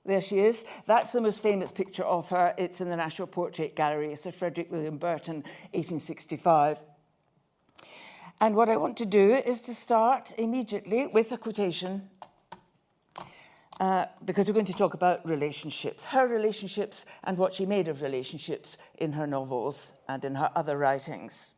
There she is. That's the most famous picture of her. It's in the National Portrait Gallery, Sir Frederick William Burton, 1865. And what I want to do is to start immediately with a quotation, because we're going to talk about relationships, her relationships and what she made of relationships in her novels and in her other writings.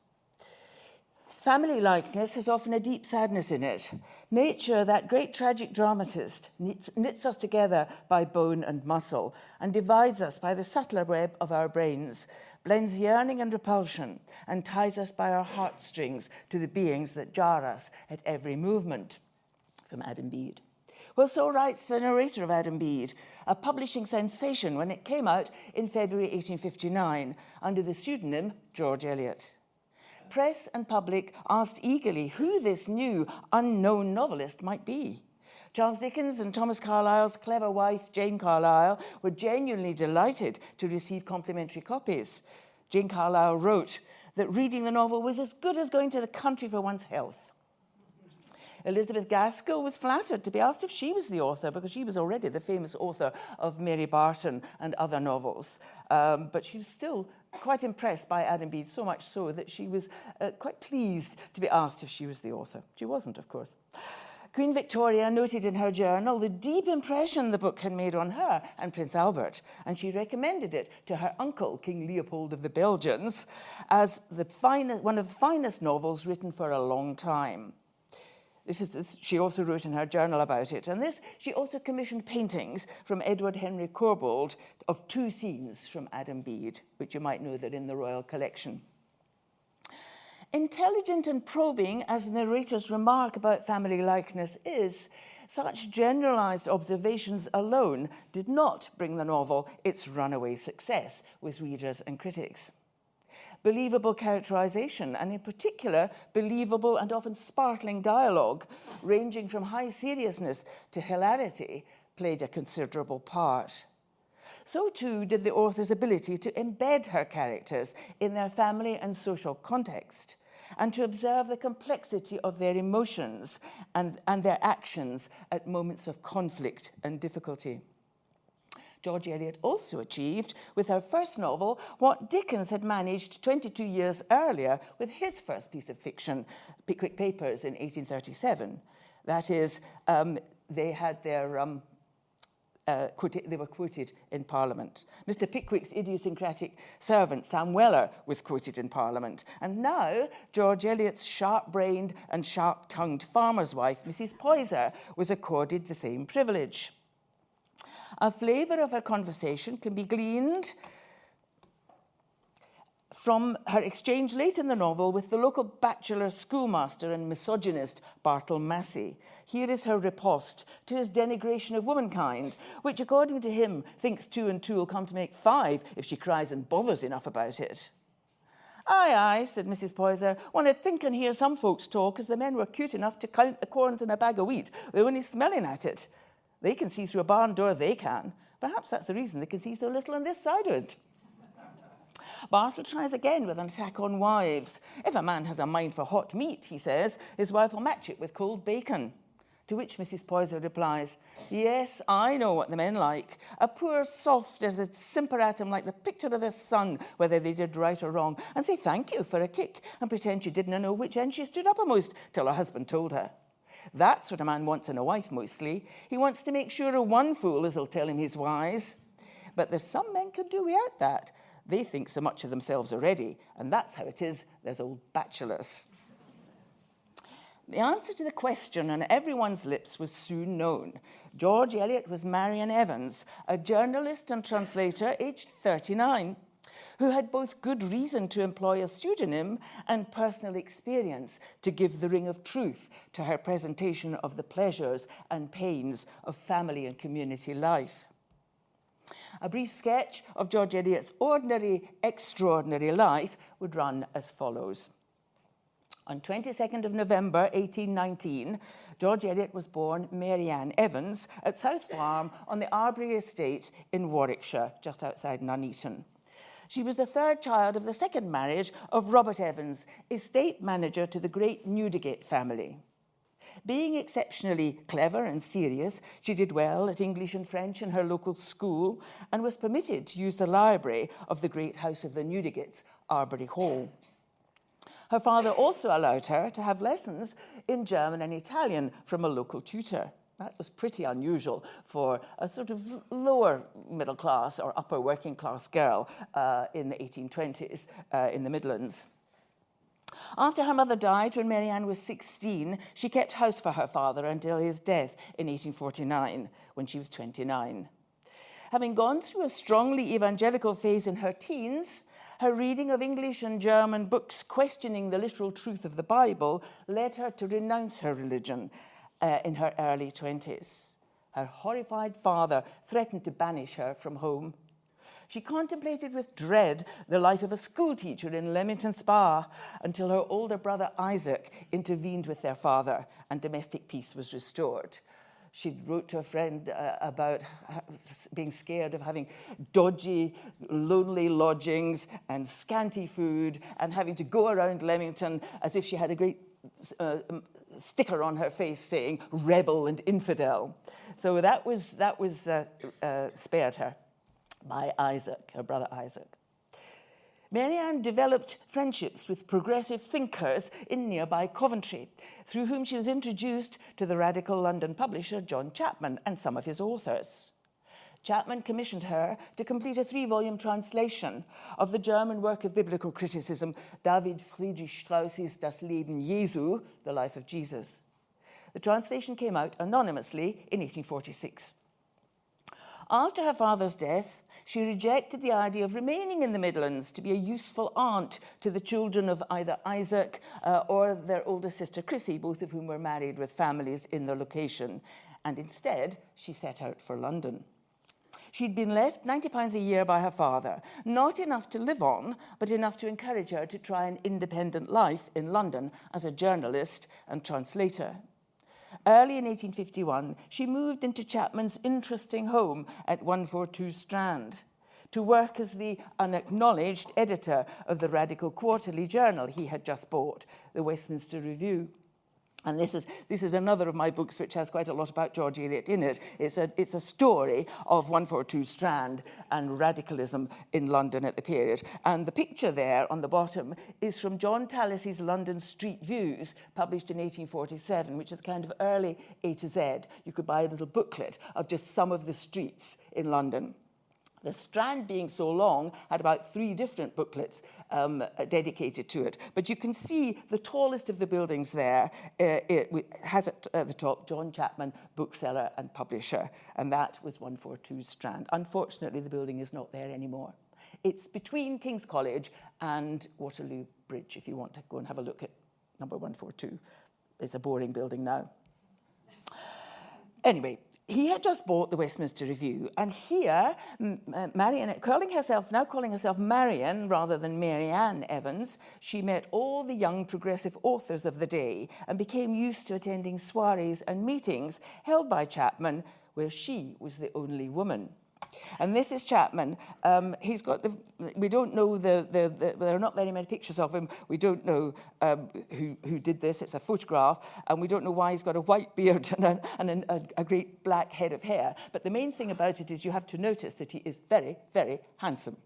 Family likeness has often a deep sadness in it. Nature, that great tragic dramatist, knits us together by bone and muscle and divides us by the subtler web of our brains, blends yearning and repulsion, and ties us by our heartstrings to the beings that jar us at every movement. From Adam Bede. Well, so writes the narrator of Adam Bede, a publishing sensation when it came out in February 1859 under the pseudonym George Eliot. Press and public asked eagerly who this new, unknown novelist might be. Charles Dickens and Thomas Carlyle's clever wife, Jane Carlyle, were genuinely delighted to receive complimentary copies. Jane Carlyle wrote that reading the novel was as good as going to the country for one's health. Elizabeth Gaskell was flattered to be asked if she was the author, because she was already the famous author of Mary Barton and other novels. But she was still quite impressed by Adam Bede, so much so that she was quite pleased to be asked if she was the author. She wasn't, of course. Queen Victoria noted in her journal the deep impression the book had made on her and Prince Albert, and she recommended it to her uncle, King Leopold of the Belgians, as one of the finest novels written for a long time. She also wrote in her journal about it. And she also commissioned paintings from Edward Henry Corbould of 2 scenes from Adam Bede, which you might know that in the Royal Collection. Intelligent and probing, as the narrator's remark about family likeness is, such generalized observations alone did not bring the novel its runaway success with readers and critics. Believable characterization, and in particular, believable and often sparkling dialogue, ranging from high seriousness to hilarity, played a considerable part. So too did the author's ability to embed her characters in their family and social context, and to observe the complexity of their emotions and their actions at moments of conflict and difficulty. George Eliot also achieved, with her first novel, what Dickens had managed 22 years earlier with his first piece of fiction, Pickwick Papers, in 1837. That is, they had their they were quoted in Parliament. Mr. Pickwick's idiosyncratic servant, Sam Weller, was quoted in Parliament. And now, George Eliot's sharp-brained and sharp-tongued farmer's wife, Mrs. Poyser, was accorded the same privilege. A flavour of her conversation can be gleaned from her exchange late in the novel with the local bachelor schoolmaster and misogynist Bartle Massey. Here is her riposte to his denigration of womankind, which, according to him, thinks 2 and 2 will come to make 5 if she cries and bothers enough about it. Aye, aye, said Mrs. Poyser. One'd think and hear some folks talk as the men were cute enough to count the corns in a bag of wheat. They're only smelling at it. They can see through a barn door, they can. Perhaps that's the reason they can see so little on this side of it. Bartle tries again with an attack on wives. If a man has a mind for hot meat, he says, his wife will match it with cold bacon. To which Mrs. Poyser replies, yes, I know what the men like. A poor soft as a simper at him like the picture of the sun, whether they did right or wrong, and say thank you for a kick, and pretend she didn't know which end she stood uppermost till her husband told her. That's what a man wants in a wife, mostly. He wants to make sure of one fool as'll tell him he's wise. But there's some men can do without that. They think so much of themselves already, and that's how it is there's old bachelors. The answer to the question on everyone's lips was soon known. George Eliot was Marian Evans, a journalist and translator aged 39, who had both good reason to employ a pseudonym and personal experience to give the ring of truth to her presentation of the pleasures and pains of family and community life. A brief sketch of George Eliot's ordinary, extraordinary life would run as follows. On 22nd of November 1819, George Eliot was born Mary Ann Evans at South Farm on the Arbury estate in Warwickshire, just outside Nuneaton. She was the third child of the second marriage of Robert Evans, estate manager to the great Newdigate family. Being exceptionally clever and serious, she did well at English and French in her local school and was permitted to use the library of the great house of the Newdigates, Arbury Hall. Her father also allowed her to have lessons in German and Italian from a local tutor. That was pretty unusual for a sort of lower middle class or upper working class girl in the 1820s in the Midlands. After her mother died when Mary Ann was 16, she kept house for her father until his death in 1849, when she was 29. Having gone through a strongly evangelical phase in her teens, her reading of English and German books questioning the literal truth of the Bible led her to renounce her religion in her early 20s. Her horrified father threatened to banish her from home. She contemplated with dread the life of a schoolteacher in Leamington Spa until her older brother Isaac intervened with their father and domestic peace was restored. She wrote to a friend about being scared of having dodgy, lonely lodgings and scanty food and having to go around Leamington as if she had a great sticker on her face saying rebel and infidel. So that was spared her by Isaac, her brother Isaac. Mary Ann developed friendships with progressive thinkers in nearby Coventry, through whom she was introduced to the radical London publisher John Chapman and some of his authors. Chapman commissioned her to complete a 3-volume translation of the German work of biblical criticism, David Friedrich Strauss's Das Leben Jesu, The Life of Jesus. The translation came out anonymously in 1846. After her father's death, she rejected the idea of remaining in the Midlands to be a useful aunt to the children of either Isaac or their older sister Chrissy, both of whom were married with families in the location. And instead, she set out for London. She'd been left £90 a year by her father, not enough to live on, but enough to encourage her to try an independent life in London as a journalist and translator. Early in 1851, she moved into Chapman's interesting home at 142 Strand to work as the unacknowledged editor of the radical quarterly journal he had just bought, the Westminster Review. And this is another of my books which has quite a lot about George Eliot in it. It's a story of 142 Strand and radicalism in London at the period. And the picture there on the bottom is from John Tallis's London Street Views, published in 1847, which is kind of early A to Z. You could buy a little booklet of just some of the streets in London. The Strand, being so long, had about 3 different booklets dedicated to it. But you can see the tallest of the buildings there. It has at the top John Chapman, bookseller and publisher. And that was 142 Strand. Unfortunately, the building is not there anymore. It's between King's College and Waterloo Bridge, if you want to go and have a look at number 142. It's a boring building now. Anyway, he had just bought the Westminster Review, and here, Marian, calling herself Marian rather than Mary Ann Evans, she met all the young progressive authors of the day and became used to attending soirees and meetings held by Chapman, where she was the only woman. And this is Chapman. He's got we don't know there are not very many pictures of him. We don't know who did this. It's a photograph, and we don't know why he's got a white beard and a great black head of hair. But the main thing about it is you have to notice that he is very, very handsome.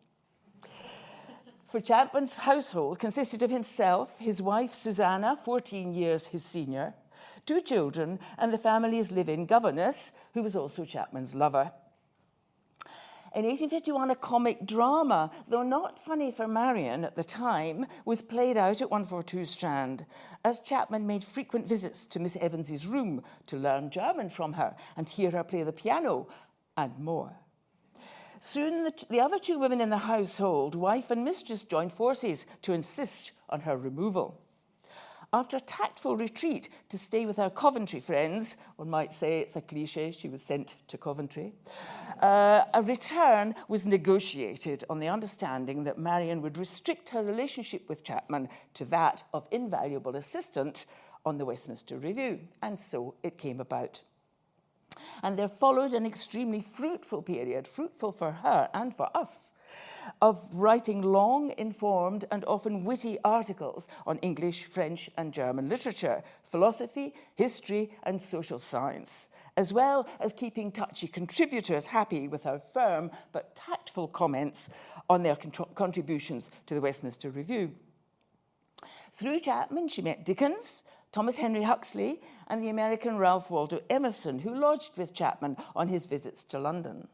For Chapman's household consisted of himself, his wife Susanna, 14 years his senior, 2 children, and the family's live-in governess, who was also Chapman's lover. In 1851, a comic drama, though not funny for Marian at the time, was played out at 142 Strand, as Chapman made frequent visits to Miss Evans's room to learn German from her and hear her play the piano, and more. Soon, the other 2 women in the household, wife and mistress, joined forces to insist on her removal. After a tactful retreat to stay with her Coventry friends, one might say it's a cliché, she was sent to Coventry, a return was negotiated on the understanding that Marian would restrict her relationship with Chapman to that of invaluable assistant on the Westminster Review, and so it came about. And there followed an extremely fruitful period, fruitful for her and for us, of writing long, informed, and often witty articles on English, French, and German literature, philosophy, history, and social science, as well as keeping touchy contributors happy with her firm but tactful comments on their contributions to the Westminster Review. Through Chapman, she met Dickens, Thomas Henry Huxley, and the American Ralph Waldo Emerson, who lodged with Chapman on his visits to London.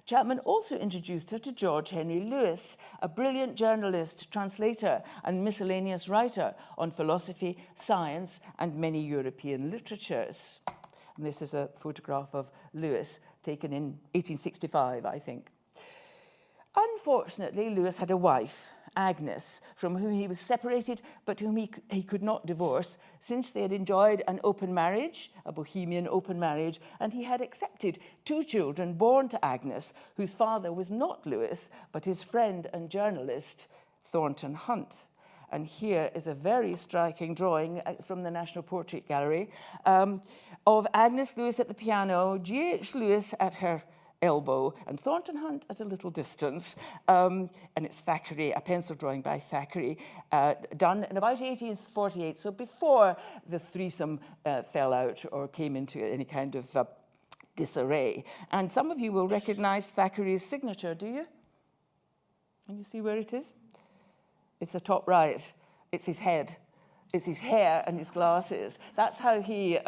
Chapman also introduced her to George Henry Lewes, a brilliant journalist, translator, and miscellaneous writer on philosophy, science, and many European literatures. And this is a photograph of Lewes taken in 1865, I think. Unfortunately, Lewes had a wife, Agnes, from whom he was separated, but whom he could not divorce, since they had enjoyed an open marriage, a bohemian open marriage, and he had accepted 2 children born to Agnes, whose father was not Lewes, but his friend and journalist, Thornton Hunt. And here is a very striking drawing from the National Portrait Gallery of Agnes Lewes at the piano, G.H. Lewes at her elbow, and Thornton Hunt at a little distance. And it's Thackeray, a pencil drawing by Thackeray, done in about 1848, so before the threesome fell out or came into any kind of disarray. And some of you will recognize Thackeray's signature, do you? Can you see where it is? It's the top right. It's his head. It's his hair and his glasses. That's how he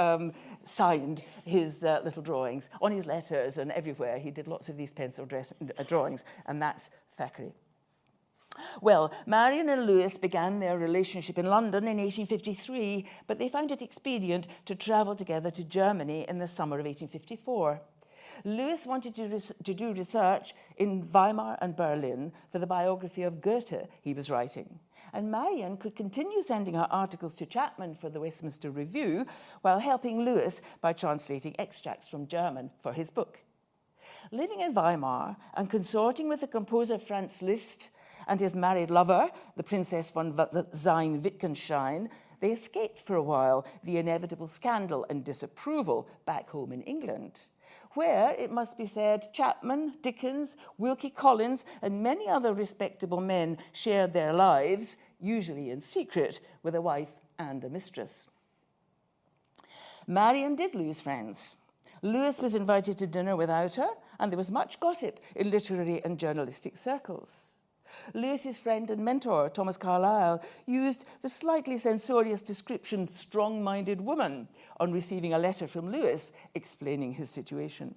signed his little drawings on his letters and everywhere. He did lots of these pencil drawings, and that's Thackeray. Well, Marion and Lewes began their relationship in London in 1853, but they found it expedient to travel together to Germany in the summer of 1854. Lewes wanted to do research in Weimar and Berlin for the biography of Goethe he was writing. And Marion could continue sending her articles to Chapman for the Westminster Review while helping Lewes by translating extracts from German for his book. Living in Weimar and consorting with the composer Franz Liszt and his married lover, the Princess von Sayn-Wittgenstein, they escaped for a while the inevitable scandal and disapproval back home in England, where, it must be said, Chapman, Dickens, Wilkie Collins, and many other respectable men shared their lives, usually in secret, with a wife and a mistress. Marion did lose friends. Lewes was invited to dinner without her, and there was much gossip in literary and journalistic circles. Lewes's friend and mentor, Thomas Carlyle, used the slightly censorious description strong-minded woman on receiving a letter from Lewes explaining his situation.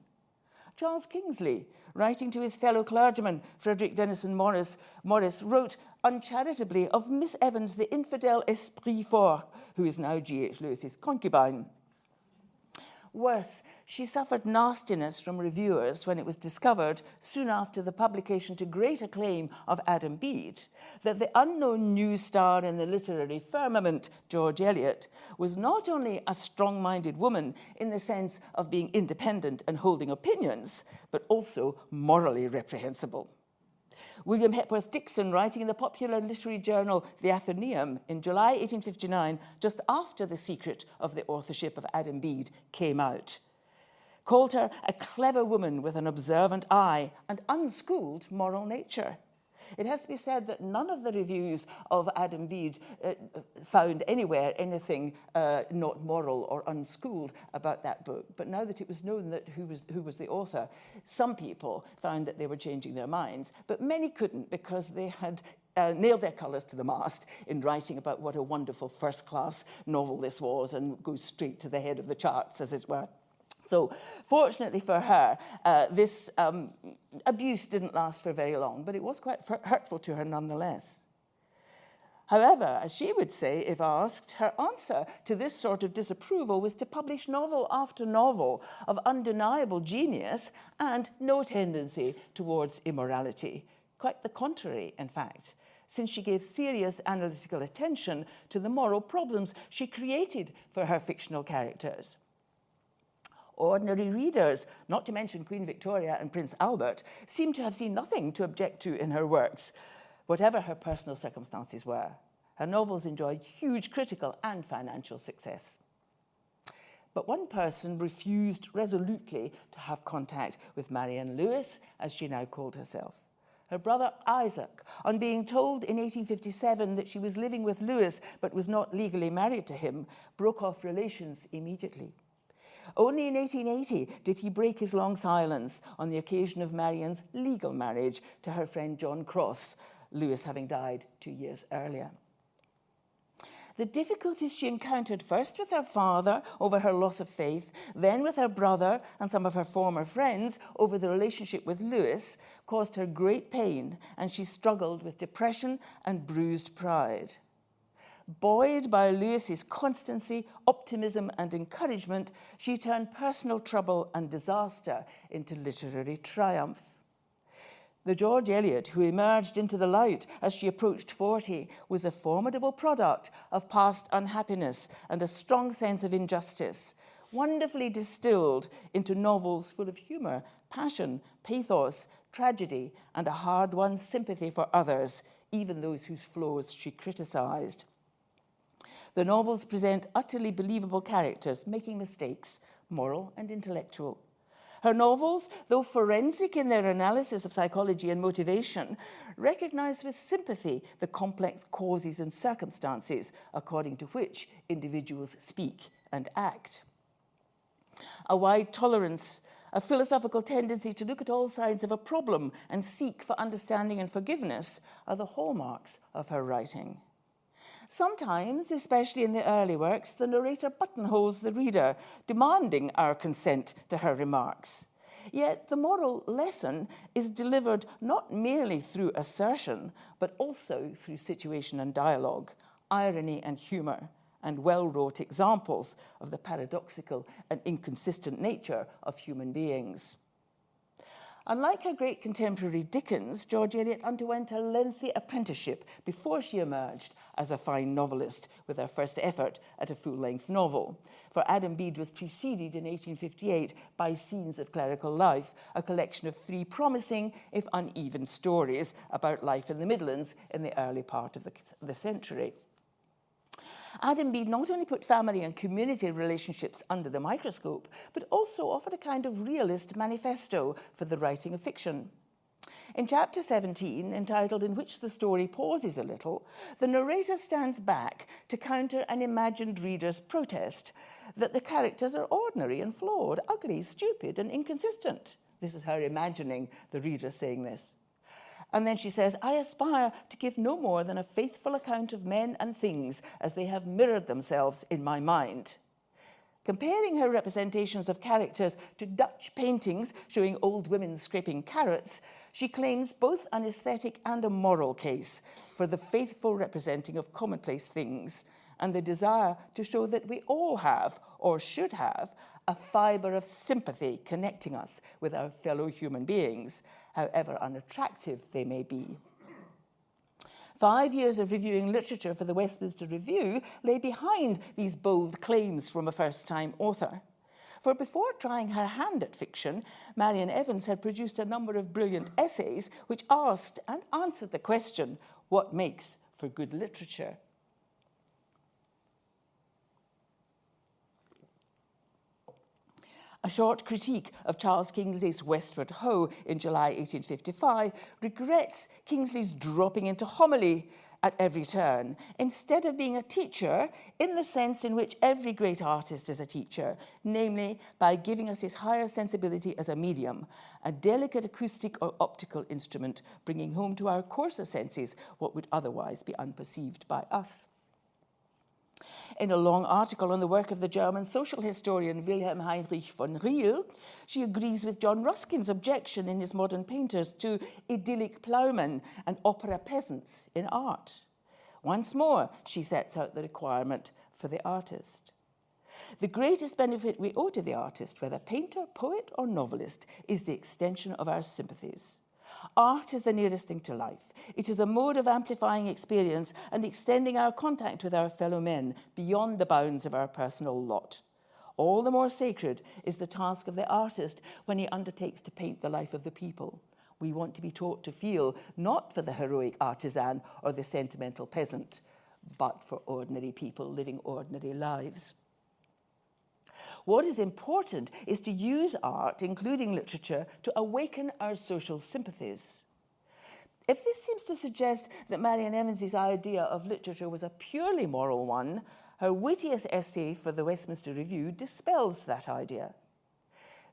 Charles Kingsley, writing to his fellow clergyman, Frederick Denison Morris, wrote uncharitably of Miss Evans, the infidel esprit fort, who is now G.H. Lewes's concubine. Worse, she suffered nastiness from reviewers when it was discovered, soon after the publication to great acclaim of Adam Bede, that the unknown new star in the literary firmament, George Eliot, was not only a strong-minded woman in the sense of being independent and holding opinions, but also morally reprehensible. William Hepworth Dixon, writing in the popular literary journal The Athenaeum in July 1859, just after the secret of the authorship of Adam Bede came out, called her a clever woman with an observant eye and unschooled moral nature. It has to be said that none of the reviews of Adam Bede found anywhere anything not moral or unschooled about that book. But now that it was known that who was the author, some people found that they were changing their minds, but many couldn't because they had nailed their colours to the mast in writing about what a wonderful first-class novel this was and goes straight to the head of the charts, as it were. So fortunately for her, this abuse didn't last for very long, but it was quite hurtful to her nonetheless. However, as she would say, if asked, her answer to this sort of disapproval was to publish novel after novel of undeniable genius and no tendency towards immorality. Quite the contrary, in fact, since she gave serious analytical attention to the moral problems she created for her fictional characters. Ordinary readers, not to mention Queen Victoria and Prince Albert, seem to have seen nothing to object to in her works, whatever her personal circumstances were. Her novels enjoyed huge critical and financial success. But one person refused resolutely to have contact with Marion Lewes, as she now called herself. Her brother Isaac, on being told in 1857 that she was living with Lewes but was not legally married to him, broke off relations immediately. Only in 1880 did he break his long silence on the occasion of Marion's legal marriage to her friend John Cross, Lewes having died 2 years earlier. The difficulties she encountered first with her father over her loss of faith, then with her brother and some of her former friends over the relationship with Lewes, caused her great pain, and she struggled with depression and bruised pride. Buoyed by Lewes's constancy, optimism, and encouragement, she turned personal trouble and disaster into literary triumph. The George Eliot who emerged into the light as she approached 40 was a formidable product of past unhappiness and a strong sense of injustice, wonderfully distilled into novels full of humour, passion, pathos, tragedy, and a hard-won sympathy for others, even those whose flaws she criticised. The novels present utterly believable characters making mistakes, moral and intellectual. Her novels, though forensic in their analysis of psychology and motivation, recognise with sympathy the complex causes and circumstances according to which individuals speak and act. A wide tolerance, a philosophical tendency to look at all sides of a problem and seek for understanding and forgiveness are the hallmarks of her writing. Sometimes, especially in the early works, the narrator buttonholes the reader, demanding our consent to her remarks. Yet the moral lesson is delivered not merely through assertion, but also through situation and dialogue, irony and humour, and well-wrought examples of the paradoxical and inconsistent nature of human beings. Unlike her great contemporary Dickens, George Eliot underwent a lengthy apprenticeship before she emerged as a fine novelist with her first effort at a full-length novel. For Adam Bede was preceded in 1858 by Scenes of Clerical Life, a collection of 3 promising, if uneven, stories about life in the Midlands in the early part of the century. Adam Bede not only put family and community relationships under the microscope, but also offered a kind of realist manifesto for the writing of fiction. In chapter 17, entitled In Which the Story Pauses a Little, the narrator stands back to counter an imagined reader's protest that the characters are ordinary and flawed, ugly, stupid, and inconsistent. This is her imagining the reader saying this. And then she says, I aspire to give no more than a faithful account of men and things as they have mirrored themselves in my mind. Comparing her representations of characters to Dutch paintings showing old women scraping carrots, she claims both an aesthetic and a moral case for the faithful representing of commonplace things and the desire to show that we all have, or should have, a fibre of sympathy connecting us with our fellow human beings, however unattractive they may be. 5 years of reviewing literature for the Westminster Review lay behind these bold claims from a first-time author. For before trying her hand at fiction, Marian Evans had produced a number of brilliant essays which asked and answered the question, what makes for good literature? A short critique of Charles Kingsley's Westward Ho in July 1855 regrets Kingsley's dropping into homily at every turn, instead of being a teacher in the sense in which every great artist is a teacher, namely by giving us his higher sensibility as a medium, a delicate acoustic or optical instrument, bringing home to our coarser senses what would otherwise be unperceived by us. In a long article on the work of the German social historian Wilhelm Heinrich von Riel, she agrees with John Ruskin's objection in his Modern Painters to idyllic ploughmen and opera peasants in art. Once more, she sets out the requirement for the artist. The greatest benefit we owe to the artist, whether painter, poet, or novelist, is the extension of our sympathies. Art is the nearest thing to life. It is a mode of amplifying experience and extending our contact with our fellow men beyond the bounds of our personal lot. All the more sacred is the task of the artist when he undertakes to paint the life of the people. We want to be taught to feel not for the heroic artisan or the sentimental peasant, but for ordinary people living ordinary lives. What is important is to use art, including literature, to awaken our social sympathies. If this seems to suggest that Marian Evans's idea of literature was a purely moral one, her wittiest essay for the Westminster Review dispels that idea.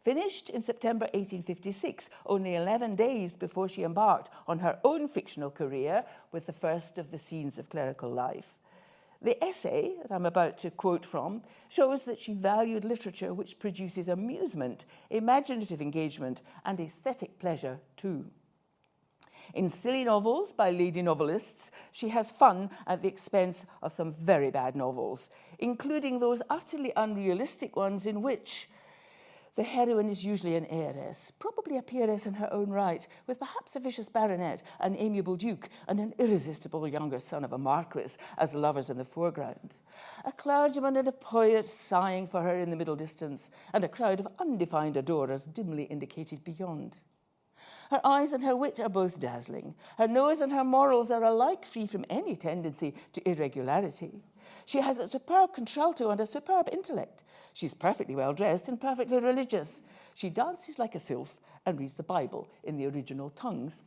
Finished in September 1856, only 11 days before she embarked on her own fictional career with the first of the scenes of clerical life, the essay that I'm about to quote from shows that she valued literature which produces amusement, imaginative engagement, and aesthetic pleasure too. In silly novels by lady novelists, she has fun at the expense of some very bad novels, including those utterly unrealistic ones in which the heroine is usually an heiress, probably a peeress in her own right, with perhaps a vicious baronet, an amiable duke, and an irresistible younger son of a marquis as lovers in the foreground. A clergyman and a poet sighing for her in the middle distance, and a crowd of undefined adorers dimly indicated beyond. Her eyes and her wit are both dazzling. Her nose and her morals are alike free from any tendency to irregularity. She has a superb contralto and a superb intellect. She's perfectly well dressed and perfectly religious. She dances like a sylph and reads the Bible in the original tongues.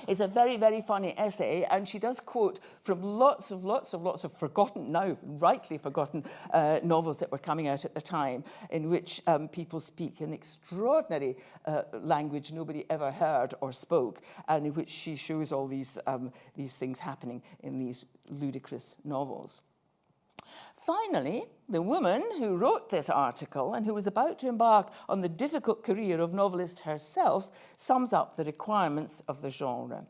It's a very, very funny essay, and she does quote from lots of forgotten, now rightly forgotten, novels that were coming out at the time, in which people speak an extraordinary language nobody ever heard or spoke, and in which she shows all these things happening in these ludicrous novels. Finally, the woman who wrote this article and who was about to embark on the difficult career of novelist herself sums up the requirements of the genre.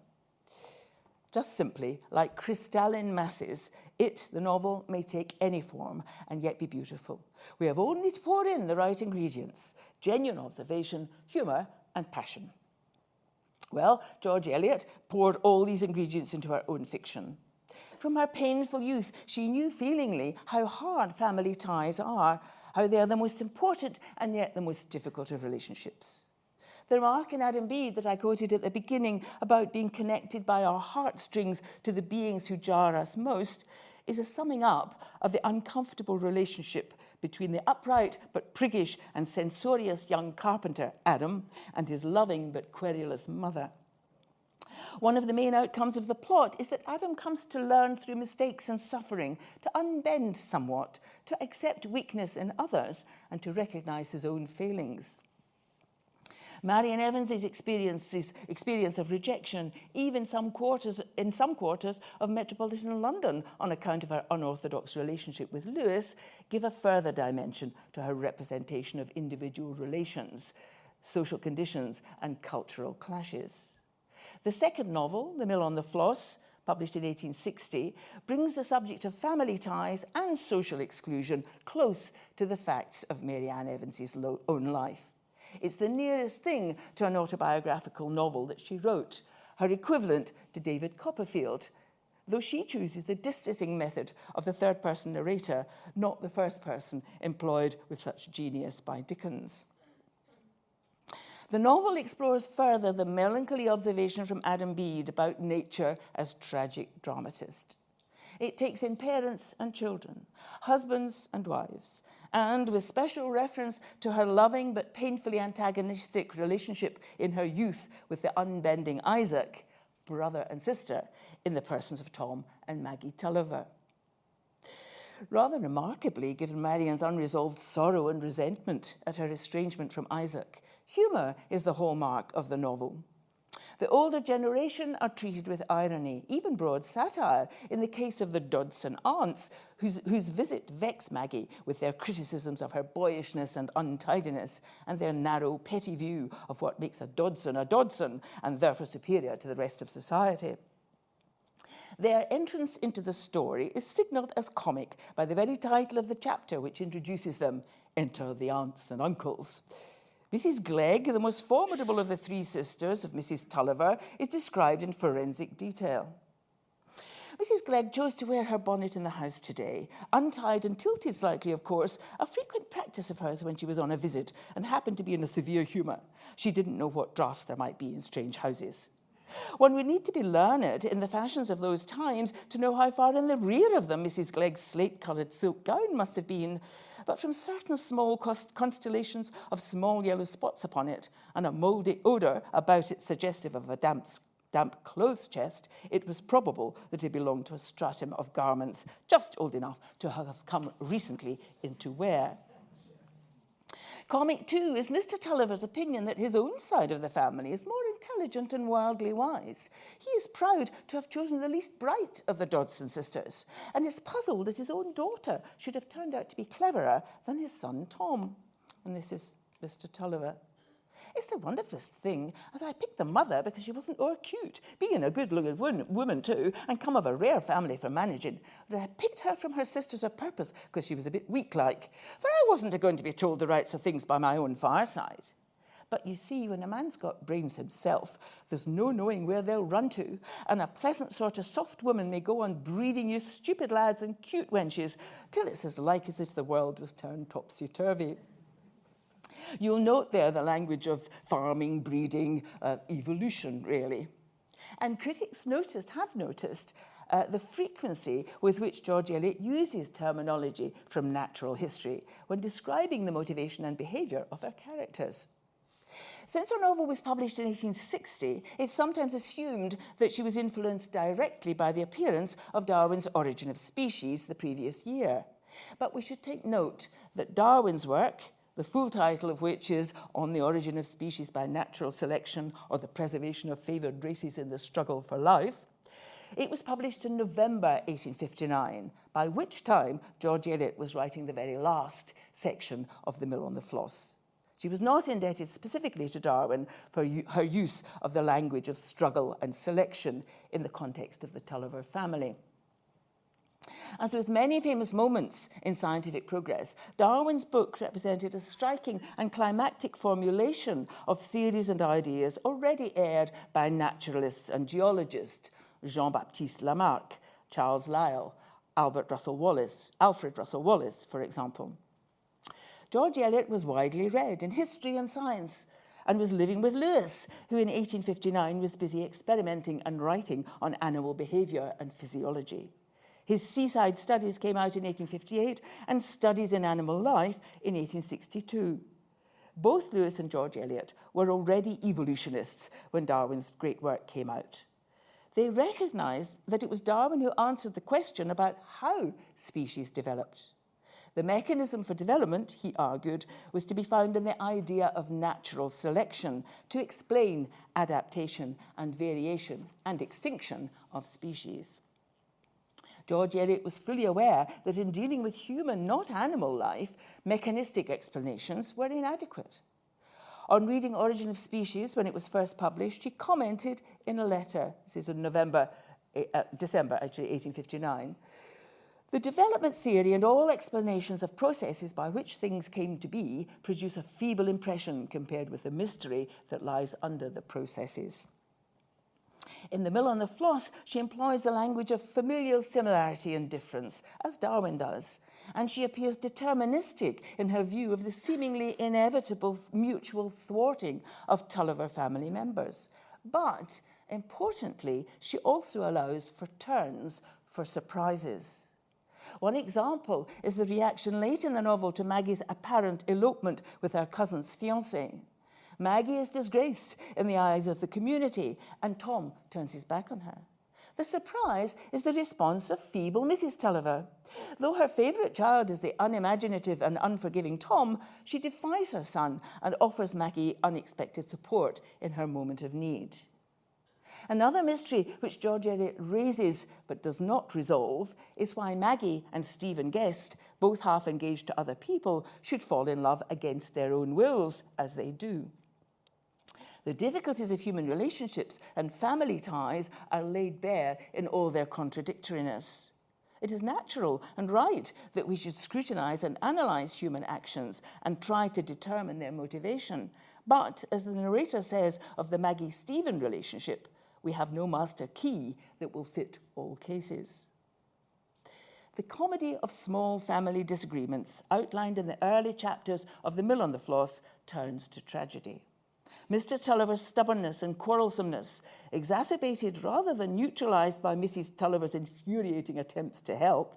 Just simply, like crystalline masses, the novel, may take any form and yet be beautiful. We have only to pour in the right ingredients: genuine observation, humour, and passion. Well, George Eliot poured all these ingredients into her own fiction. From her painful youth, she knew feelingly how hard family ties are, how they are the most important and yet the most difficult of relationships. The remark in Adam Bede that I quoted at the beginning about being connected by our heartstrings to the beings who jar us most is a summing up of the uncomfortable relationship between the upright but priggish and censorious young carpenter, Adam, and his loving but querulous mother. One of the main outcomes of the plot is that Adam comes to learn through mistakes and suffering, to unbend somewhat, to accept weakness in others, and to recognise his own failings. Marian Evans's experience of rejection, even in some quarters of metropolitan London, on account of her unorthodox relationship with Lewes, give a further dimension to her representation of individual relations, social conditions, and cultural clashes. The second novel, The Mill on the Floss, published in 1860, brings the subject of family ties and social exclusion close to the facts of Mary Ann Evans's own life. It's the nearest thing to an autobiographical novel that she wrote, her equivalent to David Copperfield, though she chooses the distancing method of the third-person narrator, not the first person employed with such genius by Dickens. The novel explores further the melancholy observation from Adam Bede about nature as tragic dramatist. It takes in parents and children, husbands and wives, and with special reference to her loving but painfully antagonistic relationship in her youth with the unbending Isaac, brother and sister, in the persons of Tom and Maggie Tulliver. Rather remarkably, given Marian's unresolved sorrow and resentment at her estrangement from Isaac, humour is the hallmark of the novel. The older generation are treated with irony, even broad satire, in the case of the Dodson aunts, whose visit vex Maggie with their criticisms of her boyishness and untidiness, and their narrow, petty view of what makes a Dodson, and therefore superior to the rest of society. Their entrance into the story is signalled as comic by the very title of the chapter, which introduces them, Enter the Aunts and Uncles. Mrs. Glegg, the most formidable of the three sisters of Mrs. Tulliver, is described in forensic detail. Mrs. Glegg chose to wear her bonnet in the house today, untied and tilted slightly, of course, a frequent practice of hers when she was on a visit and happened to be in a severe humour. She didn't know what draughts there might be in strange houses. One would need to be learned in the fashions of those times to know how far in the rear of them Mrs. Glegg's slate-coloured silk gown must have been, but from certain small constellations of small yellow spots upon it and a mouldy odour about it suggestive of a damp clothes chest, it was probable that it belonged to a stratum of garments just old enough to have come recently into wear. Comic, too, is Mr. Tulliver's opinion that his own side of the family is more intelligent and worldly wise. He is proud to have chosen the least bright of the Dodson sisters, and is puzzled that his own daughter should have turned out to be cleverer than his son Tom. And this is Mr. Tulliver. It's the wonderfulest thing, as I picked the mother because she wasn't o'er cute, being a good-looking woman too, and come of a rare family for managing. But I picked her from her sisters o' purpose because she was a bit weak-like, for I wasn't going to be told the rights of things by my own fireside. But you see, when a man's got brains himself, there's no knowing where they'll run to, and a pleasant sort of soft woman may go on breeding you stupid lads and cute wenches till it's as like as if the world was turned topsy-turvy. You'll note there the language of farming, breeding, evolution, really. And critics have noticed the frequency with which George Eliot uses terminology from natural history when describing the motivation and behaviour of her characters. Since her novel was published in 1860, it's sometimes assumed that she was influenced directly by the appearance of Darwin's Origin of Species the previous year. But we should take note that Darwin's work, the full title of which is On the Origin of Species by Natural Selection or the Preservation of Favoured Races in the Struggle for Life, it was published in November 1859, by which time George Eliot was writing the very last section of The Mill on the Floss. She was not indebted specifically to Darwin for her use of the language of struggle and selection in the context of the Tulliver family. As with many famous moments in scientific progress, Darwin's book represented a striking and climactic formulation of theories and ideas already aired by naturalists and geologists, Jean-Baptiste Lamarck, Charles Lyell, Alfred Russel Wallace, for example. George Eliot was widely read in history and science and was living with Lewes, who in 1859 was busy experimenting and writing on animal behaviour and physiology. His Seaside Studies came out in 1858 and Studies in Animal Life in 1862. Both Lewes and George Eliot were already evolutionists when Darwin's great work came out. They recognised that it was Darwin who answered the question about how species developed. The mechanism for development, he argued, was to be found in the idea of natural selection to explain adaptation and variation and extinction of species. George Eliot was fully aware that in dealing with human, not animal life, mechanistic explanations were inadequate. On reading Origin of Species when it was first published, he commented in a letter, this is in December 1859, "The development theory and all explanations of processes by which things came to be produce a feeble impression compared with the mystery that lies under the processes." In The Mill on the Floss, she employs the language of familial similarity and difference, as Darwin does, and she appears deterministic in her view of the seemingly inevitable mutual thwarting of Tulliver family members. But, importantly, she also allows for turns for surprises. One example is the reaction late in the novel to Maggie's apparent elopement with her cousin's fiancé. Maggie is disgraced in the eyes of the community, and Tom turns his back on her. The surprise is the response of feeble Mrs. Tulliver. Though her favourite child is the unimaginative and unforgiving Tom, she defies her son and offers Maggie unexpected support in her moment of need. Another mystery which George Eliot raises but does not resolve is why Maggie and Stephen Guest, both half engaged to other people, should fall in love against their own wills, as they do. The difficulties of human relationships and family ties are laid bare in all their contradictoriness. It is natural and right that we should scrutinise and analyse human actions and try to determine their motivation. But, as the narrator says of the Maggie-Stephen relationship, we have no master key that will fit all cases. The comedy of small family disagreements outlined in the early chapters of The Mill on the Floss turns to tragedy. Mr. Tulliver's stubbornness and quarrelsomeness, exacerbated rather than neutralised by Mrs. Tulliver's infuriating attempts to help,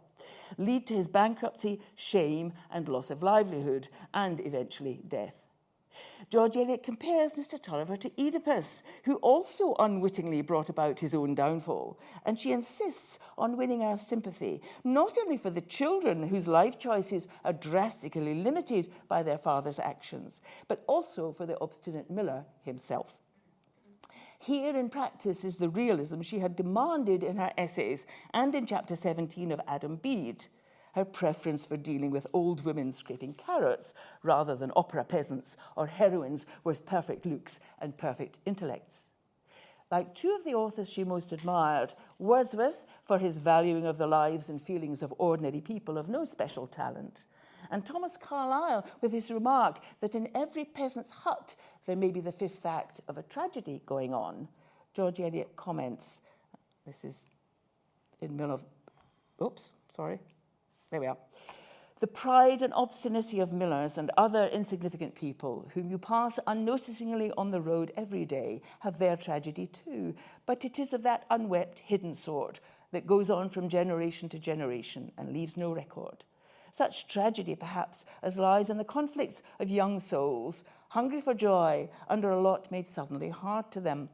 lead to his bankruptcy, shame, and loss of livelihood, and eventually death. George Eliot compares Mr. Tulliver to Oedipus, who also unwittingly brought about his own downfall, and she insists on winning our sympathy, not only for the children whose life choices are drastically limited by their father's actions, but also for the obstinate Miller himself. Here in practice is the realism she had demanded in her essays and in chapter 17 of Adam Bede, her preference for dealing with old women scraping carrots rather than opera peasants or heroines with perfect looks and perfect intellects. Like two of the authors she most admired, Wordsworth for his valuing of the lives and feelings of ordinary people of no special talent, and Thomas Carlyle with his remark that in every peasant's hut there may be the fifth act of a tragedy going on. George Eliot comments, this is in Miller, there we are. The pride and obstinacy of millers and other insignificant people whom you pass unnoticingly on the road every day have their tragedy too, but it is of that unwept, hidden sort that goes on from generation to generation and leaves no record. Such tragedy, perhaps, as lies in the conflicts of young souls, hungry for joy under a lot made suddenly hard to them,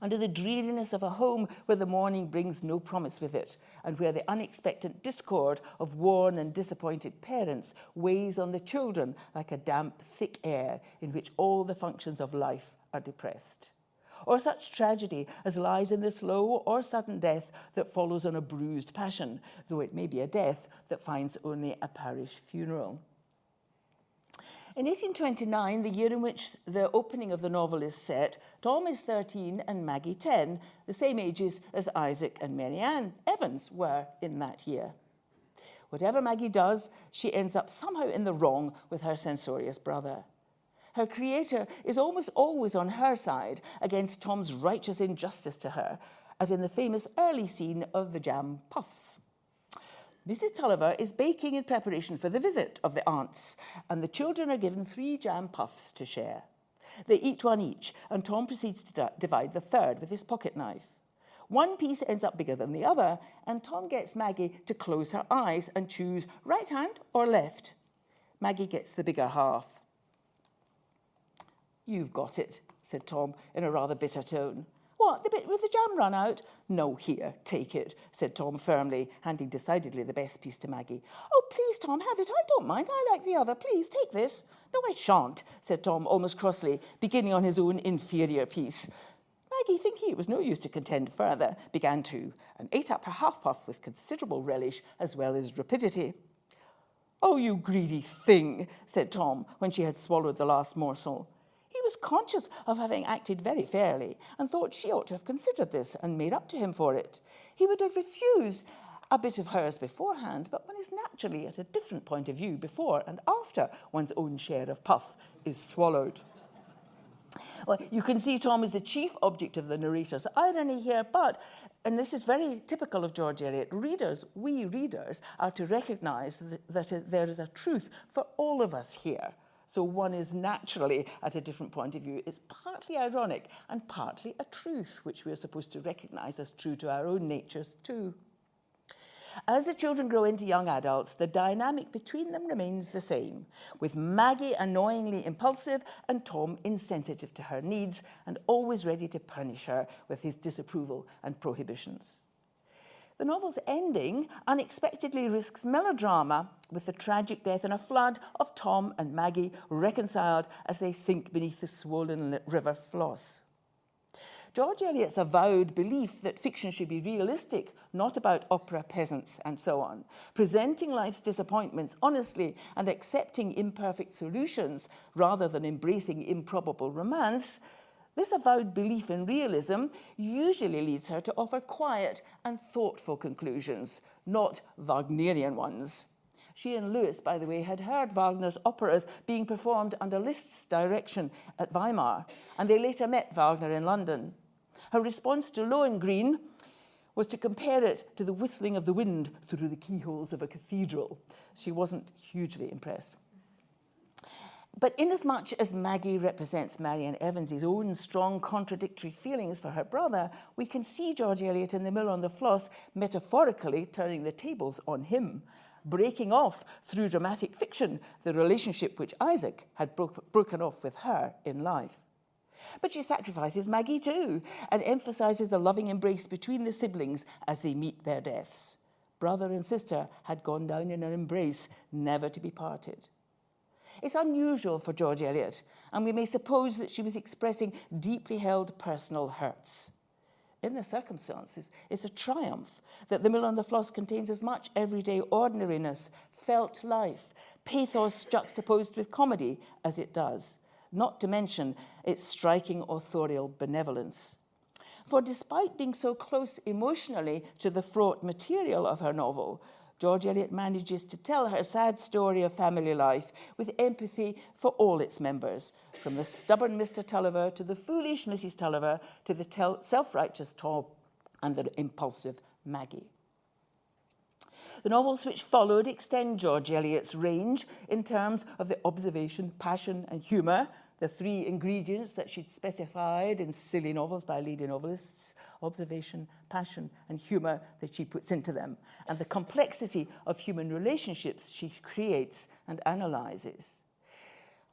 under the dreariness of a home where the morning brings no promise with it, and where the unexpected discord of worn and disappointed parents weighs on the children like a damp, thick air in which all the functions of life are depressed. Or such tragedy as lies in the slow or sudden death that follows on a bruised passion, though it may be a death that finds only a parish funeral. In 1829, the year in which the opening of the novel is set, Tom is 13 and Maggie 10, the same ages as Isaac and Mary Ann Evans were in that year. Whatever Maggie does, she ends up somehow in the wrong with her censorious brother. Her creator is almost always on her side against Tom's righteous injustice to her, as in the famous early scene of the jam puffs. Mrs. Tulliver is baking in preparation for the visit of the aunts, and the children are given 3 jam puffs to share. They eat one each, and Tom proceeds to divide the third with his pocket knife. One piece ends up bigger than the other, and Tom gets Maggie to close her eyes and choose right hand or left. Maggie gets the bigger half. "You've got it," said Tom in a rather bitter tone. "What, the bit with the jam run out?" "No, here, take it," said Tom firmly, handing decidedly the best piece to Maggie. "Oh, please, Tom, have it. I don't mind. I like the other. Please, take this." "No, I shan't," said Tom almost crossly, beginning on his own inferior piece. Maggie, thinking it was no use to contend further, began to, and ate up her half-puff with considerable relish as well as rapidity. "Oh, you greedy thing," said Tom, when she had swallowed the last morsel. He was conscious of having acted very fairly and thought she ought to have considered this and made up to him for it. He would have refused a bit of hers beforehand, but one is naturally at a different point of view before and after one's own share of puff is swallowed. Well, you can see Tom is the chief object of the narrator's irony here, but, and this is very typical of George Eliot, we readers, are to recognise that there is a truth for all of us here. So one is naturally at a different point of view. It's partly ironic and partly a truth, which we are supposed to recognise as true to our own natures too. As the children grow into young adults, the dynamic between them remains the same, with Maggie annoyingly impulsive and Tom insensitive to her needs and always ready to punish her with his disapproval and prohibitions. The novel's ending unexpectedly risks melodrama with the tragic death in a flood of Tom and Maggie reconciled as they sink beneath the swollen river Floss. George Eliot's avowed belief that fiction should be realistic, not about opera peasants and so on, presenting life's disappointments honestly and accepting imperfect solutions rather than embracing improbable romance, this avowed belief in realism usually leads her to offer quiet and thoughtful conclusions, not Wagnerian ones. She and Lewes, by the way, had heard Wagner's operas being performed under Liszt's direction at Weimar, and they later met Wagner in London. Her response to Lohengrin was to compare it to the whistling of the wind through the keyholes of a cathedral. She wasn't hugely impressed. But inasmuch as Maggie represents Marian Evans's own strong contradictory feelings for her brother, we can see George Eliot in The Mill on the Floss metaphorically turning the tables on him, breaking off through dramatic fiction the relationship which Isaac had broken off with her in life. But she sacrifices Maggie too, and emphasises the loving embrace between the siblings as they meet their deaths. Brother and sister had gone down in an embrace, never to be parted. It's unusual for George Eliot, and we may suppose that she was expressing deeply held personal hurts. In the circumstances, it's a triumph that The Mill on the Floss contains as much everyday ordinariness, felt life, pathos juxtaposed with comedy as it does, not to mention its striking authorial benevolence. For despite being so close emotionally to the fraught material of her novel, George Eliot manages to tell her sad story of family life with empathy for all its members, from the stubborn Mr. Tulliver to the foolish Mrs. Tulliver to the self-righteous Tom and the impulsive Maggie. The novels which followed extend George Eliot's range in terms of the observation, passion, and humour, the three ingredients that she'd specified in silly novels by lady novelists: observation, passion, and humour that she puts into them, and the complexity of human relationships she creates and analyses.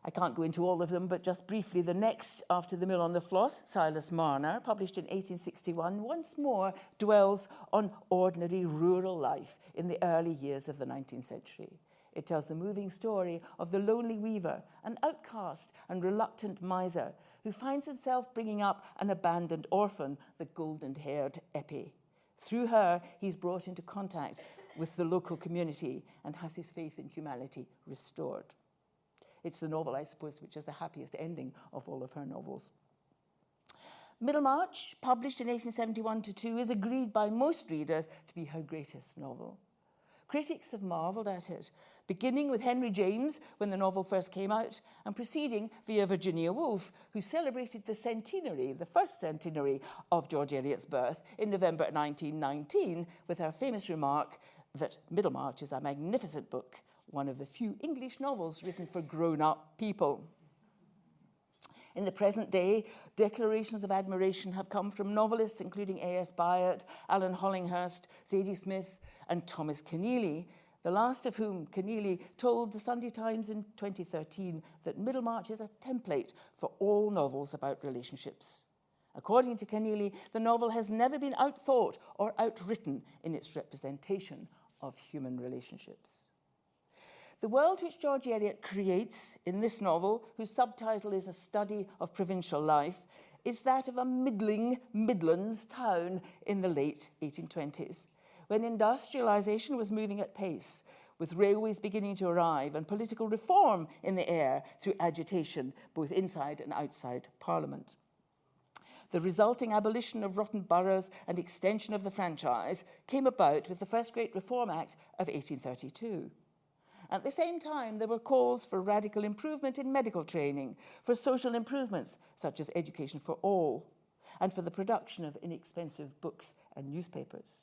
I can't go into all of them, but just briefly, the next after The Mill on the Floss, Silas Marner, published in 1861, once more dwells on ordinary rural life in the early years of the 19th century. It tells the moving story of the lonely weaver, an outcast and reluctant miser, who finds himself bringing up an abandoned orphan, the golden-haired Eppie. Through her, he's brought into contact with the local community and has his faith in humanity restored. It's the novel, I suppose, which is the happiest ending of all of her novels. Middlemarch, published in 1871-2, is agreed by most readers to be her greatest novel. Critics have marvelled at it, beginning with Henry James when the novel first came out, and proceeding via Virginia Woolf, who celebrated the centenary, the first centenary of George Eliot's birth in November 1919, with her famous remark that Middlemarch is a magnificent book, one of the few English novels written for grown-up people. In the present day, declarations of admiration have come from novelists including A.S. Byatt, Alan Hollinghurst, Zadie Smith, and Thomas Keneally, the last of whom, Keneally, told the Sunday Times in 2013 that Middlemarch is a template for all novels about relationships. According to Keneally, the novel has never been outthought or outwritten in its representation of human relationships. The world which George Eliot creates in this novel, whose subtitle is A Study of Provincial Life, is that of a middling Midlands town in the late 1820s, when industrialisation was moving at pace, with railways beginning to arrive and political reform in the air through agitation both inside and outside Parliament. The resulting abolition of rotten boroughs and extension of the franchise came about with the First Great Reform Act of 1832. At the same time, there were calls for radical improvement in medical training, for social improvements such as education for all, and for the production of inexpensive books and newspapers.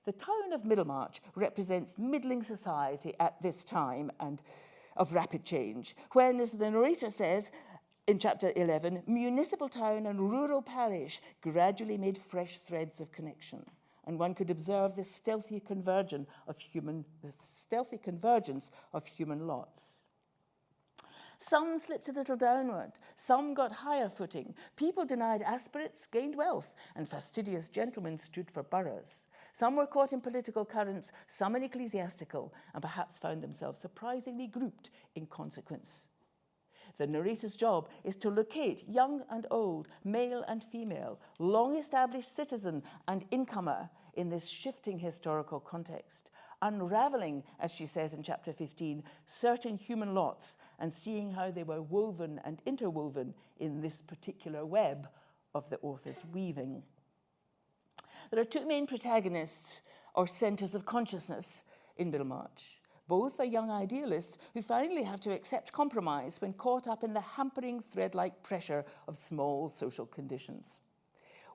The town of Middlemarch represents middling society at this time and of rapid change, when, as the narrator says in chapter 11, municipal town and rural parish gradually made fresh threads of connection, and one could observe the stealthy convergence of human lots. Some slipped a little downward, some got higher footing, people denied aspirates gained wealth, and fastidious gentlemen stood for boroughs. Some were caught in political currents, some in ecclesiastical, and perhaps found themselves surprisingly grouped in consequence. The narrator's job is to locate young and old, male and female, long-established citizen and incomer in this shifting historical context, unravelling, as she says in chapter 15, certain human lots and seeing how they were woven and interwoven in this particular web of the author's weaving. There are two main protagonists, or centres of consciousness, in Middlemarch. Both are young idealists who finally have to accept compromise when caught up in the hampering thread-like pressure of small social conditions.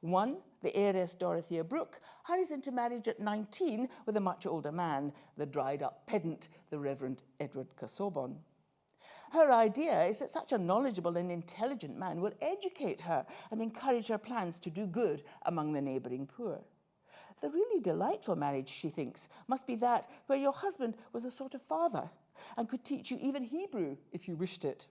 One, the heiress Dorothea Brooke, hurries into marriage at 19 with a much older man, the dried-up pedant, the Reverend Edward Casaubon. Her idea is that such a knowledgeable and intelligent man will educate her and encourage her plans to do good among the neighbouring poor. The really delightful marriage, she thinks, must be that where your husband was a sort of father and could teach you even Hebrew if you wished it.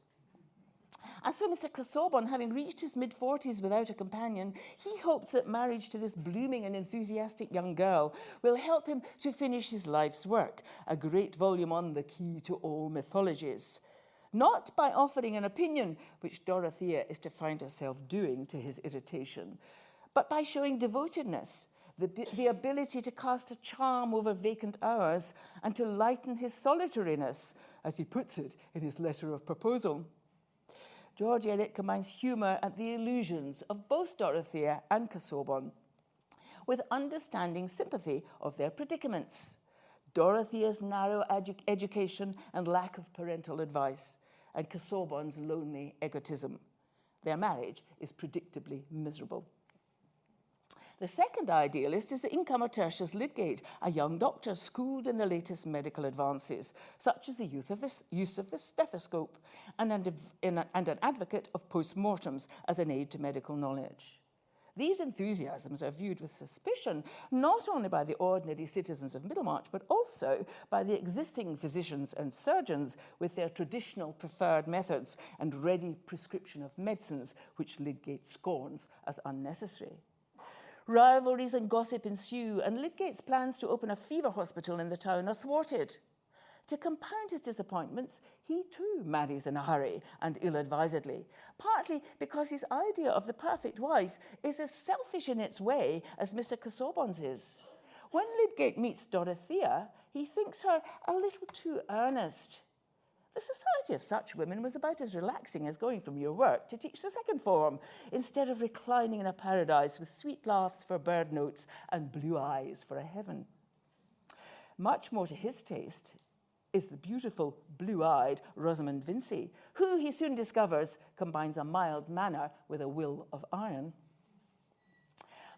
As for Mr. Casaubon, having reached his mid-40s without a companion, he hopes that marriage to this blooming and enthusiastic young girl will help him to finish his life's work, a great volume on the key to all mythologies. Not by offering an opinion, which Dorothea is to find herself doing to his irritation, but by showing devotedness, the ability to cast a charm over vacant hours and to lighten his solitariness, as he puts it in his letter of proposal. George Eliot combines humour and the illusions of both Dorothea and Casaubon with understanding sympathy of their predicaments. Dorothea's narrow education and lack of parental advice, and Casaubon's lonely egotism. Their marriage is predictably miserable. The second idealist is the incomer Tertius Lydgate, a young doctor schooled in the latest medical advances, such as the use of the stethoscope, and an advocate of post-mortems as an aid to medical knowledge. These enthusiasms are viewed with suspicion not only by the ordinary citizens of Middlemarch, but also by the existing physicians and surgeons with their traditional preferred methods and ready prescription of medicines, which Lydgate scorns as unnecessary. Rivalries and gossip ensue, and Lydgate's plans to open a fever hospital in the town are thwarted. To compound his disappointments, he too marries in a hurry and ill-advisedly, partly because his idea of the perfect wife is as selfish in its way as Mr. Casaubon's is. When Lydgate meets Dorothea, he thinks her a little too earnest. The society of such women was about as relaxing as going from your work to teach the second form, instead of reclining in a paradise with sweet laughs for bird notes and blue eyes for a heaven. Much more to his taste is the beautiful, blue-eyed Rosamond Vincy, who, he soon discovers, combines a mild manner with a will of iron.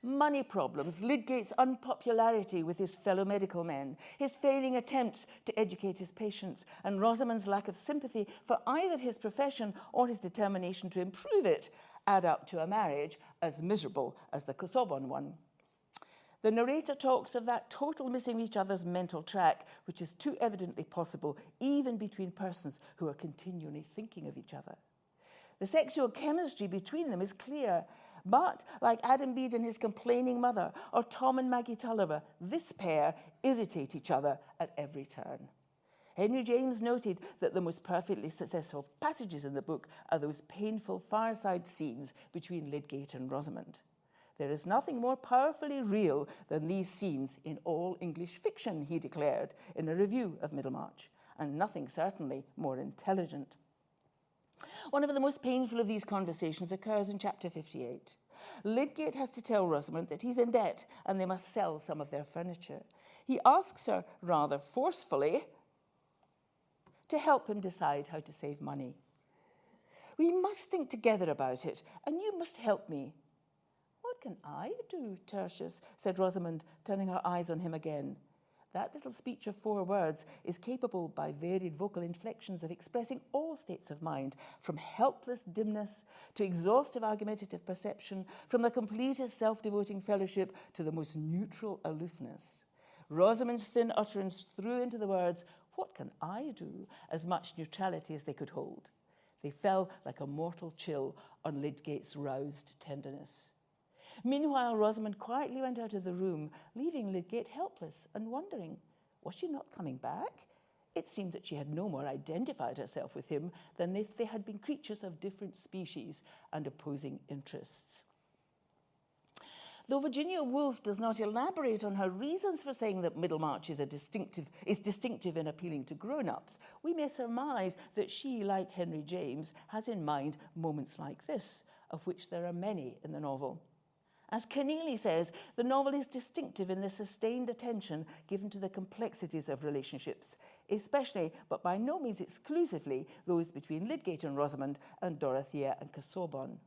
Money problems, Lydgate's unpopularity with his fellow medical men, his failing attempts to educate his patients, and Rosamond's lack of sympathy for either his profession or his determination to improve it add up to a marriage as miserable as the Casaubon one. The narrator talks of that total missing each other's mental track, which is too evidently possible even between persons who are continually thinking of each other. The sexual chemistry between them is clear, but like Adam Bede and his complaining mother, or Tom and Maggie Tulliver, this pair irritate each other at every turn. Henry James noted that the most perfectly successful passages in the book are those painful fireside scenes between Lydgate and Rosamond. There is nothing more powerfully real than these scenes in all English fiction, he declared in a review of Middlemarch, and nothing certainly more intelligent. One of the most painful of these conversations occurs in chapter 58. Lydgate has to tell Rosamond that he's in debt and they must sell some of their furniture. He asks her rather forcefully to help him decide how to save money. We must think together about it, and you must help me. What can I do, Tertius? Said Rosamond, turning her eyes on him again. That little speech of 4 words is capable by varied vocal inflections of expressing all states of mind, from helpless dimness to exhaustive argumentative perception, from the completest self-devoting fellowship to the most neutral aloofness. Rosamond's thin utterance threw into the words, "What can I do?" as much neutrality as they could hold. They fell like a mortal chill on Lydgate's roused tenderness. Meanwhile, Rosamond quietly went out of the room, leaving Lydgate helpless and wondering, was she not coming back? It seemed that she had no more identified herself with him than if they had been creatures of different species and opposing interests. Though Virginia Woolf does not elaborate on her reasons for saying that Middlemarch is distinctive in appealing to grown-ups, we may surmise that she, like Henry James, has in mind moments like this, of which there are many in the novel. As Keneally says, the novel is distinctive in the sustained attention given to the complexities of relationships, especially, but by no means exclusively, those between Lydgate and Rosamond and Dorothea and Casaubon.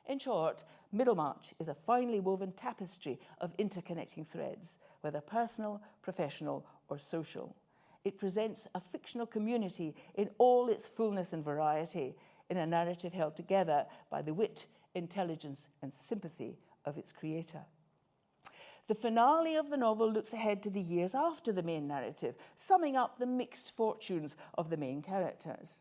In short, Middlemarch is a finely woven tapestry of interconnecting threads, whether personal, professional, or social. It presents a fictional community in all its fullness and variety, in a narrative held together by the wit, intelligence, and sympathy of its creator. The finale of the novel looks ahead to the years after the main narrative, summing up the mixed fortunes of the main characters.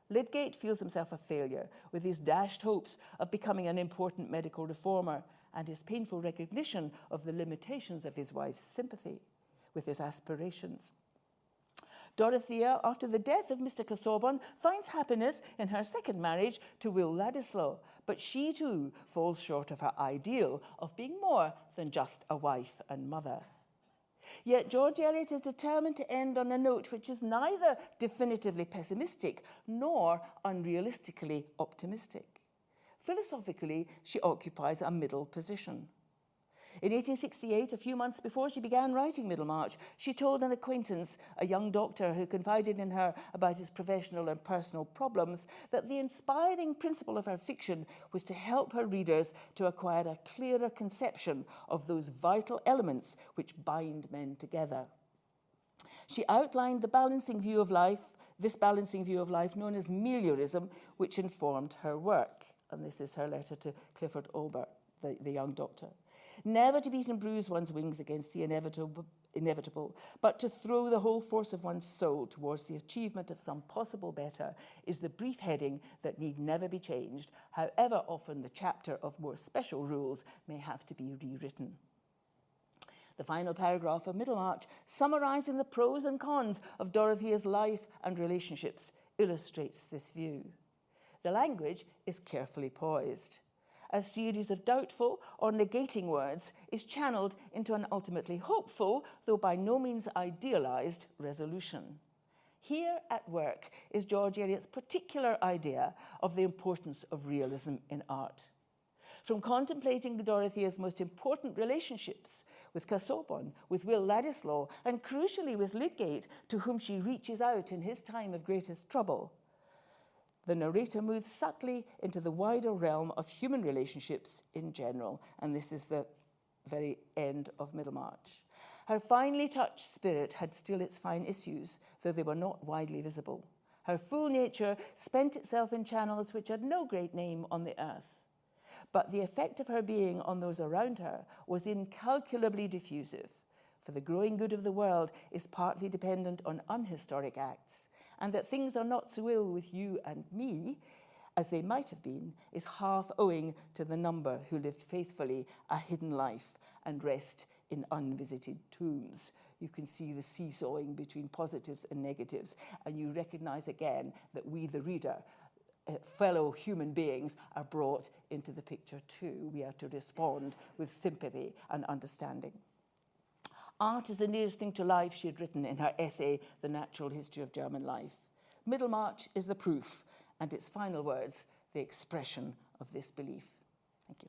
Lydgate feels himself a failure, with his dashed hopes of becoming an important medical reformer and his painful recognition of the limitations of his wife's sympathy with his aspirations. Dorothea, after the death of Mr. Casaubon, finds happiness in her second marriage to Will Ladislaw, but she too falls short of her ideal of being more than just a wife and mother. Yet George Eliot is determined to end on a note which is neither definitively pessimistic nor unrealistically optimistic. Philosophically, she occupies a middle position. In 1868, a few months before she began writing Middlemarch, she told an acquaintance, a young doctor who confided in her about his professional and personal problems, that the inspiring principle of her fiction was to help her readers to acquire a clearer conception of those vital elements which bind men together. She outlined this balancing view of life known as meliorism, which informed her work. And this is her letter to Clifford Albert, the young doctor. Never to beat and bruise one's wings against the inevitable, but to throw the whole force of one's soul towards the achievement of some possible better is the brief heading that need never be changed, however often the chapter of more special rules may have to be rewritten. The final paragraph of Middlemarch, summarising the pros and cons of Dorothea's life and relationships, illustrates this view. The language is carefully poised. A series of doubtful or negating words is channeled into an ultimately hopeful, though by no means idealised, resolution. Here at work is George Eliot's particular idea of the importance of realism in art. From contemplating Dorothea's most important relationships with Casaubon, with Will Ladislaw, and crucially with Lydgate, to whom she reaches out in his time of greatest trouble, the narrator moves subtly into the wider realm of human relationships in general, and this is the very end of Middlemarch. Her finely touched spirit had still its fine issues, though they were not widely visible. Her full nature spent itself in channels which had no great name on the earth. But the effect of her being on those around her was incalculably diffusive, for the growing good of the world is partly dependent on unhistoric acts, and that things are not so ill with you and me as they might have been is half owing to the number who lived faithfully a hidden life and rest in unvisited tombs. You can see the seesawing between positives and negatives, and you recognise again that we, the reader, fellow human beings, are brought into the picture too. We are to respond with sympathy and understanding. Art is the nearest thing to life she had written in her essay, The Natural History of German Life. Middlemarch is the proof, and its final words, the expression of this belief. Thank you.